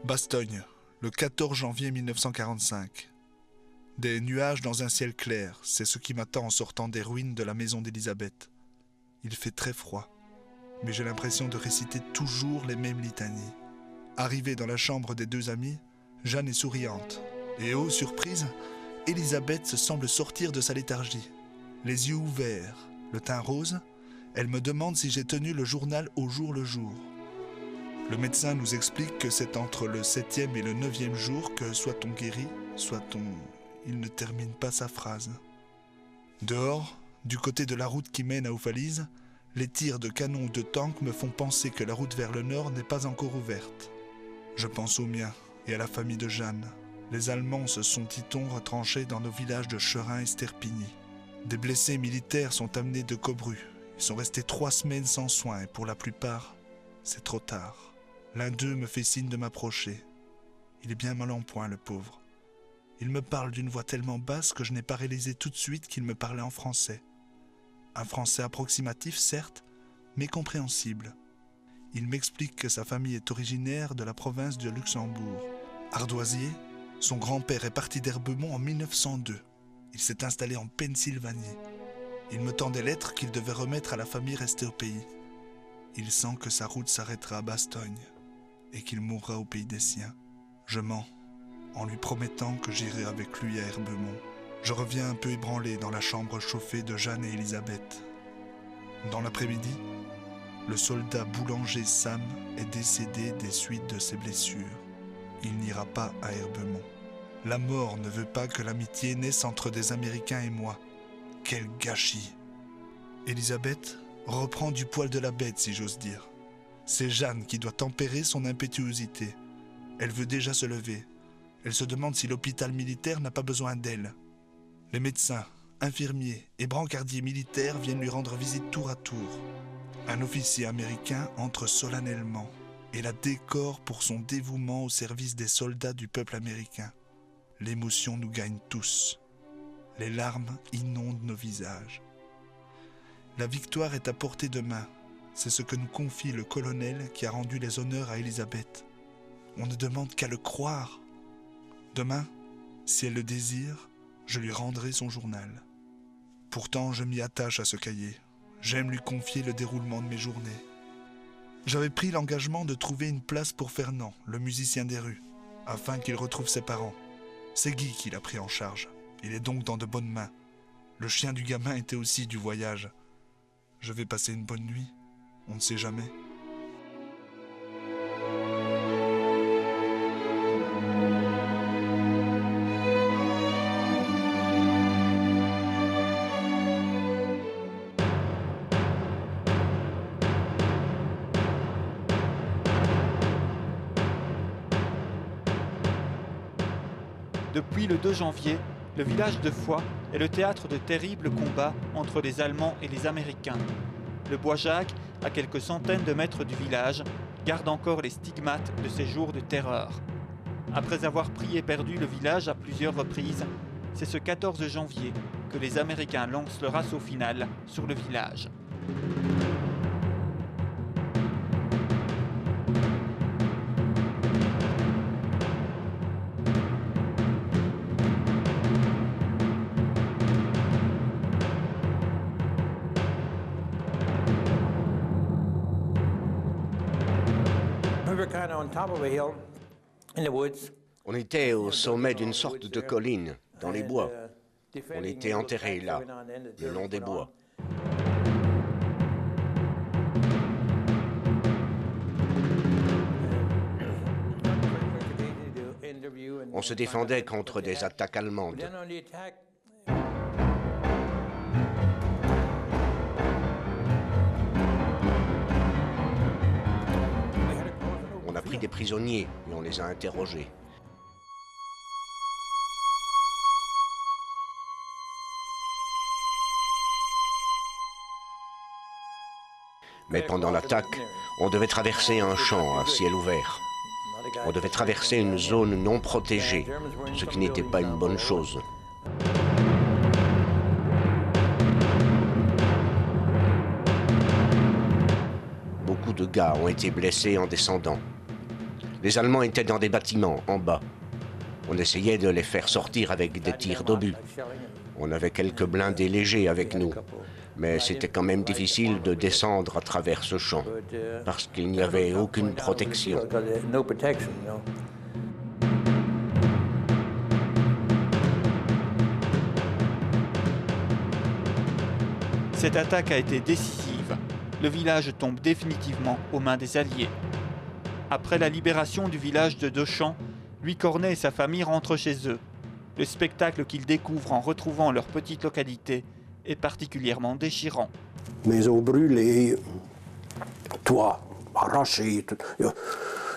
Bastogne, le 14 janvier 1945. Des nuages dans un ciel clair, c'est ce qui m'attend en sortant des ruines de la maison d'Elisabeth. Il fait très froid, mais j'ai l'impression de réciter toujours les mêmes litanies. Arrivé dans la chambre des deux amis, Jeanne est souriante. Et oh, surprise, Elisabeth semble sortir de sa léthargie. Les yeux ouverts, le teint rose, elle me demande si j'ai tenu le journal au jour le jour. Le médecin nous explique que c'est entre le 7e et le 9e jour que soit on guérit, soit on... Il ne termine pas sa phrase. Dehors, du côté de la route qui mène à Oufalise, les tirs de canon ou de tanks me font penser que la route vers le nord n'est pas encore ouverte. Je pense aux miens et à la famille de Jeanne. Les Allemands se sont, dit-on, retranchés dans nos villages de Cherin et Sterpigny. Des blessés militaires sont amenés de Cobru. Ils sont restés 3 semaines sans soins et pour la plupart, c'est trop tard. L'un d'eux me fait signe de m'approcher. Il est bien mal en point, le pauvre. Il me parle d'une voix tellement basse que je n'ai pas réalisé tout de suite qu'il me parlait en français. Un français approximatif, certes, mais compréhensible. Il m'explique que sa famille est originaire de la province de Luxembourg. Ardoisier, son grand-père est parti d'Herbemont en 1902. Il s'est installé en Pennsylvanie. Il me tend des lettres qu'il devait remettre à la famille restée au pays. Il sent que sa route s'arrêtera à Bastogne et qu'il mourra au pays des siens. Je mens, en lui promettant que j'irai avec lui à Herbemont. Je reviens un peu ébranlé dans la chambre chauffée de Jeanne et Elisabeth. Dans l'après-midi, le soldat boulanger Sam est décédé des suites de ses blessures. Il n'ira pas à Herbemont. La mort ne veut pas que l'amitié naisse entre des Américains et moi. Quel gâchis! Elisabeth reprend du poil de la bête, si j'ose dire. C'est Jeanne qui doit tempérer son impétuosité. Elle veut déjà se lever. Elle se demande si l'hôpital militaire n'a pas besoin d'elle. Les médecins, infirmiers et brancardiers militaires viennent lui rendre visite tour à tour. Un officier américain entre solennellement et la décore pour son dévouement au service des soldats du peuple américain. L'émotion nous gagne tous. Les larmes inondent nos visages. La victoire est à portée de main. C'est ce que nous confie le colonel qui a rendu les honneurs à Elisabeth. On ne demande qu'à le croire. Demain, si elle le désire, je lui rendrai son journal. Pourtant, je m'y attache à ce cahier. J'aime lui confier le déroulement de mes journées. J'avais pris l'engagement de trouver une place pour Fernand, le musicien des rues, afin qu'il retrouve ses parents. C'est Guy qui l'a pris en charge. Il est donc dans de bonnes mains. Le chien du gamin était aussi du voyage. Je vais passer une bonne nuit. On ne sait jamais. Depuis le 2 janvier, le village de Foix est le théâtre de terribles combats entre les Allemands et les Américains. Le bois Jacques, à quelques centaines de mètres du village, garde encore les stigmates de ces jours de terreur. Après avoir pris et perdu le village à plusieurs reprises, c'est ce 14 janvier que les Américains lancent leur assaut final sur le village. On était au sommet d'une sorte de colline, dans les bois. On était enterrés là, le long des bois. On se défendait contre des attaques allemandes. On a pris des prisonniers et on les a interrogés. Mais pendant l'attaque, on devait traverser un champ à ciel ouvert. On devait traverser une zone non protégée, ce qui n'était pas une bonne chose. Beaucoup de gars ont été blessés en descendant. Les Allemands étaient dans des bâtiments, en bas. On essayait de les faire sortir avec des tirs d'obus. On avait quelques blindés légers avec nous. Mais c'était quand même difficile de descendre à travers ce champ, parce qu'il n'y avait aucune protection. Cette attaque a été décisive. Le village tombe définitivement aux mains des Alliés. Après la libération du village de Dechamps, Louis Cornet et sa famille rentrent chez eux. Le spectacle qu'ils découvrent en retrouvant leur petite localité est particulièrement déchirant. Maisons brûlées, toits arrachés,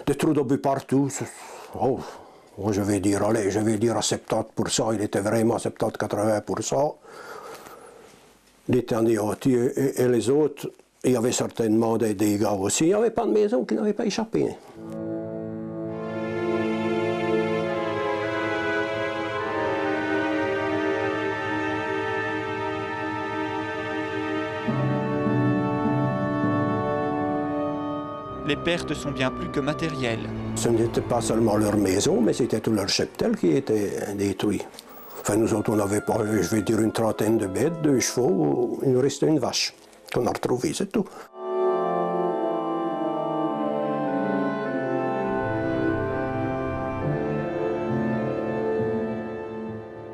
des trous d'obus partout. Oh, je vais dire à 70%, il était vraiment 70-80%. Il était anéanti et les autres, il y avait certainement des dégâts aussi. Il n'y avait pas de maison qui n'avait pas échappé. Les pertes sont bien plus que matérielles. Ce n'était pas seulement leur maison, mais c'était tout leur cheptel qui était détruit. Enfin, nous autres, on n'avait pas, je vais dire, une trentaine de bêtes, 2 chevaux, il nous restait une vache qu'on a retrouvée, c'est tout.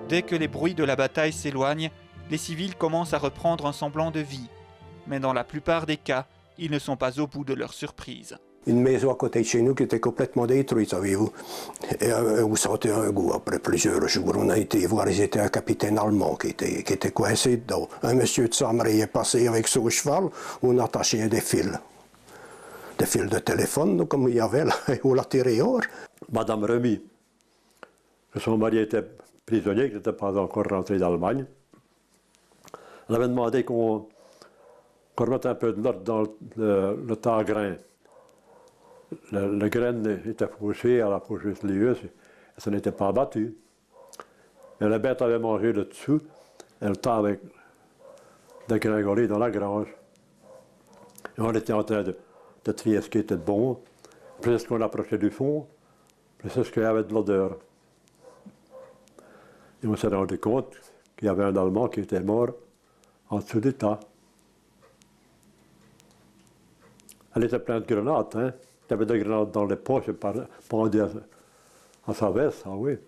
Dès que les bruits de la bataille s'éloignent, les civils commencent à reprendre un semblant de vie. Mais dans la plupart des cas, ils ne sont pas au bout de leur surprise. Une maison à côté de chez nous qui était complètement détruite, savez-vous. Et vous sentez un goût après plusieurs jours. On a été voir, ils étaient un capitaine allemand qui était coincé dedans. Un monsieur de Samré est passé avec son cheval, on attachait des fils. Des fils de téléphone, comme il y avait là, et on l'a tiré hors. Madame Remy, son mari était prisonnier, qui n'était pas encore rentré d'Allemagne. Elle avait demandé qu'on remette un peu de l'ordre dans le tas à grain. Le grain était fauché à la faucheuse lieuse et ça n'était pas abattu. Et la bête avait mangé le dessous et le tas avait dégringolé dans la grange. Et on était en train de trier ce qui était bon. Plus qu'on approchait du fond, plus ce qu'il y avait de l'odeur. Et on s'est rendu compte qu'il y avait un Allemand qui était mort en dessous du tas. Elle était pleine de grenades, hein. Il y avait des grenades dans les poches, pendues à sa veste, ah oui.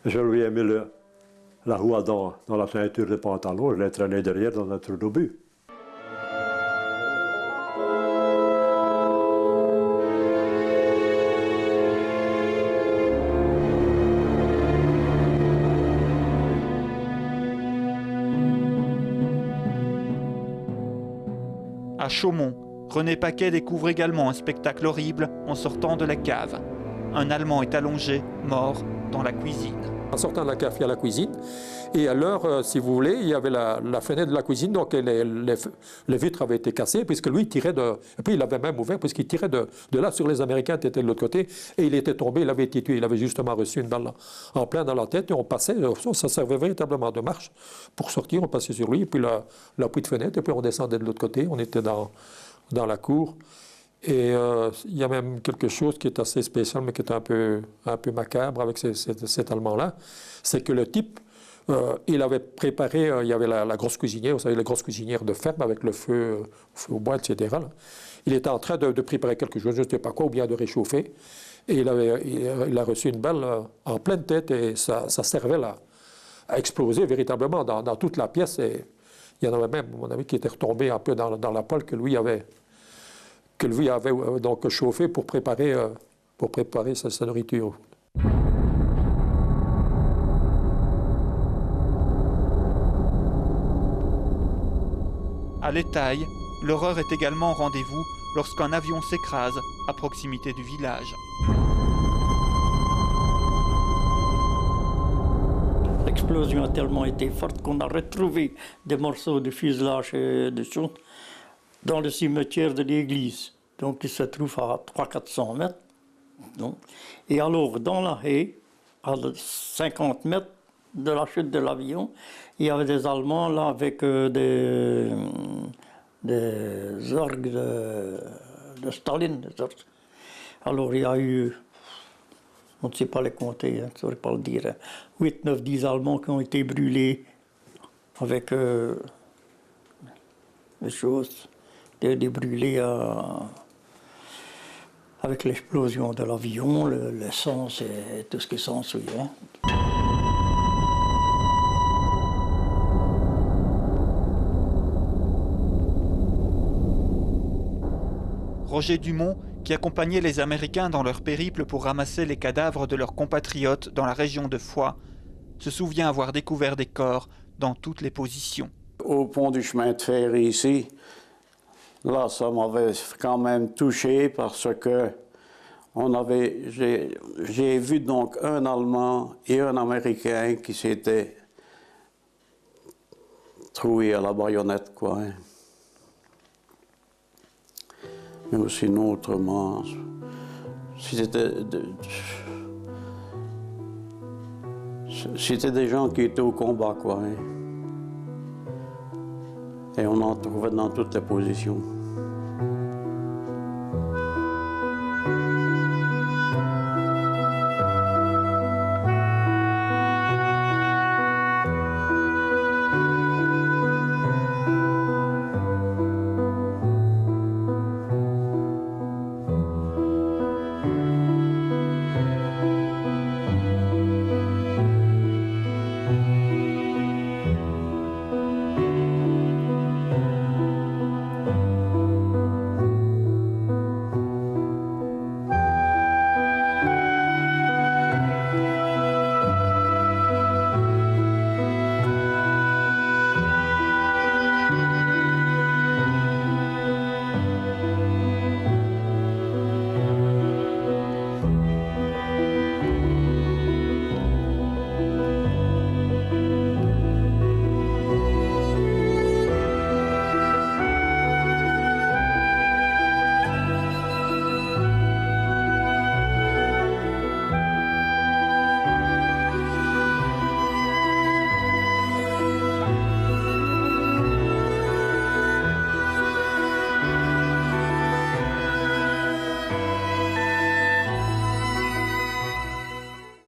Et je lui ai mis la roue dans la ceinture des pantalons, je l'ai traîné derrière dans un trou d'obus. À Chaumont, René Paquet découvre également un spectacle horrible en sortant de la cave. Un Allemand est allongé, mort, dans la cuisine. En sortant de la cave, il y a la cuisine. Et alors, si vous voulez, il y avait la fenêtre de la cuisine, donc les vitres avaient été cassées, puisque lui tirait de... Et puis il avait même ouvert, puisqu'il tirait de là sur les Américains qui étaient de l'autre côté, et il était tombé, il avait été tué, il avait justement reçu une balle en plein dans la tête, et on passait, ça servait véritablement de marche. Pour sortir, on passait sur lui, et puis l'appui de fenêtre, et puis on descendait de l'autre côté, on était dans la cour. Et il y a même quelque chose qui est assez spécial, mais qui est un peu macabre avec cet Allemand-là, c'est que le type, il avait préparé, il y avait la grosse cuisinière, vous savez, la grosse cuisinière de ferme avec le feu au bois, etc. Là. Il était en train de préparer quelque chose, je ne sais pas quoi, ou bien de réchauffer, et il a reçu une balle en pleine tête, et ça servait là, à exploser véritablement dans toute la pièce. Et il y en avait même, mon ami, qui était retombé un peu dans la poêle que lui avait donc chauffé pour préparer sa nourriture. À l'Étaille, l'horreur est également au rendez-vous lorsqu'un avion s'écrase à proximité du village. L'explosion a tellement été forte qu'on a retrouvé des morceaux de fuselage et de choses dans le cimetière de l'église, donc qui se trouve à 300-400 mètres. Donc. Et alors, dans la haie, à 50 mètres de la chute de l'avion, il y avait des Allemands là avec des orgues de Staline. Alors il y a eu, on ne sait pas les compter, hein, je ne saurais pas le dire, 8, 9, 10 Allemands qui ont été brûlés avec des choses, des brûlés avec l'explosion de l'avion, l'essence et tout ce qui s'ensuit. Hein. Roger Dumont, qui accompagnait les Américains dans leur périple pour ramasser les cadavres de leurs compatriotes dans la région de Foix, se souvient avoir découvert des corps dans toutes les positions. Au pont du chemin de fer ici, là ça m'avait quand même touché parce que j'ai vu donc un Allemand et un Américain qui s'étaient troués à la baïonnette, quoi. Hein. Mais sinon, autrement, c'était des gens qui étaient au combat, quoi. Hein. Et on en trouvait dans toutes les positions.